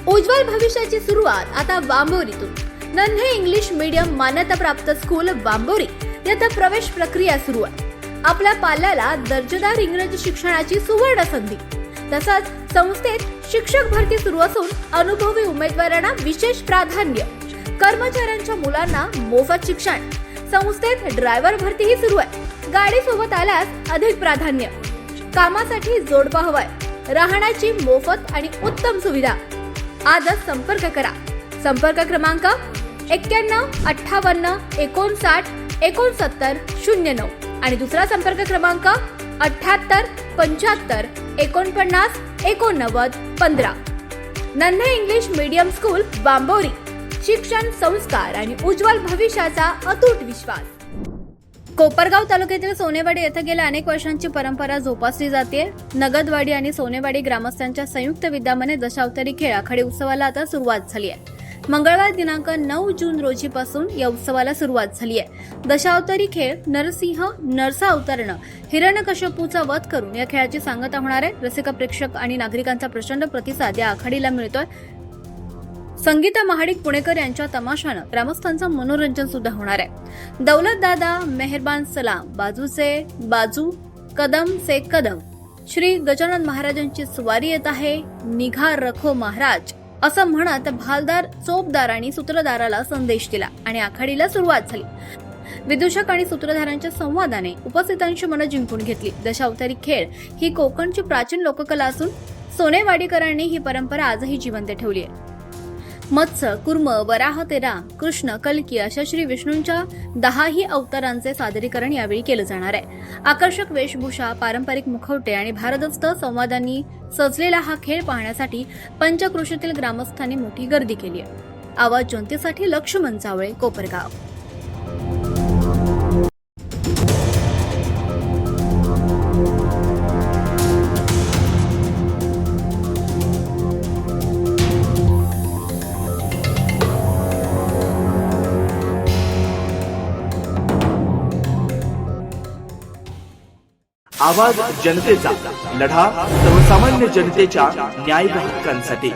उज्ज्वल भविष्याची सुरुवात आता वांबोरीतून. नन्हे इंग्लिश मीडियम मान्यताप्राप्त स्कूल वांबोरी येथे प्रवेश प्रक्रिया सुरू आहे. आपल्या पाल्याला दर्जेदार इंग्रजी शिक्षणाची सुवर्ण संधी. तसंच संस्थेत शिक्षक भरती सुरू असून अनुभवी उमेदवारांना विशेष प्राधान्य. कर्मचाऱ्यांच्या मुलांना मोफत शिक्षण. संस्थेत ड्रायव्हर भरतीही सुरू आहे. गाडी सोबत आल्यास अधिक प्राधान्य. कामासाठी जोडपा हवाय. राहण्याची मोफत आणि उत्तम सुविधा. आजच संपर्क करा. संपर्क क्रमांक 91 58 59 69 09 आणि दुसरा संपर्क क्रमांक 78 75 49 89 15. नन्हे इंग्लिश मीडियम स्कूल वांबोरी. शिक्षण, संस्कार आणि उज्ज्वल भविष्याचा अतूट विश्वास. कोपरगाव तालुक्यातील सोनेवाडी येथे गेल्या अनेक वर्षांची परंपरा जोपासली जाते. नगदवाडी आणि सोनेवाडी ग्रामस्थांच्या संयुक्त विद्यमाने दशावतारी खेळ आखाडी उत्सवाला आता सुरुवात झाली आहे. मंगळवार दिनांक 9 जून रोजीपासून या उत्सवाला सुरुवात झाली आहे. दशावतारी खेळ नरसिंह नरसा अवतरणं हिरण्यकश्यपूचा वध करून या खेळाची सांगता होणार आहे. रसिक, प्रेक्षक आणि नागरिकांचा प्रचंड प्रतिसाद या आखाडीला मिळतोय. संगीता महाडिक पुणेकर यांच्या तमाशानं ग्रामस्थांचं मनोरंजन सुद्धा होणार आहे. दौलत दादा, मेहरबान सलाम, बाजूचे बाजू, कदम से कदम, श्री गजानन महाराजांची स्वारी येत आहे. निघा रखो महाराज असं म्हणत भालदार चोपदारांनी सूत्रधाराला संदेश दिला आणि आखाडीला सुरुवात झाली. विदूषक आणि सूत्रधारांच्या संवादाने उपस्थितांची मनं जिंकून घेतली. दशावतारी खेळ ही कोकणची प्राचीन लोककला असून सोनेवाडीकरांनी ही परंपरा आजही जिवंत ठेवली आहे. मत्स्य, कुर्म, वराह ते राम, कृष्ण, कल्की अशा श्री विष्णूंच्या 10ही अवतारांचे सादरीकरण यावेळी केलं जाणार आहे. आकर्षक वेशभूषा, पारंपरिक मुखवटे आणि भारदस्त संवादांनी सजलेला हा खेळ पाहण्यासाठी पंचक्रोशीतील ग्रामस्थांनी मोठी गर्दी केली आहे. आवाज जनतेसाठी लक्ष्मण चावळे, कोपरगाव. आवाज जनतेचा, लढा सर्वसामान्य जनतेच्या न्याय हक्कांसाठी.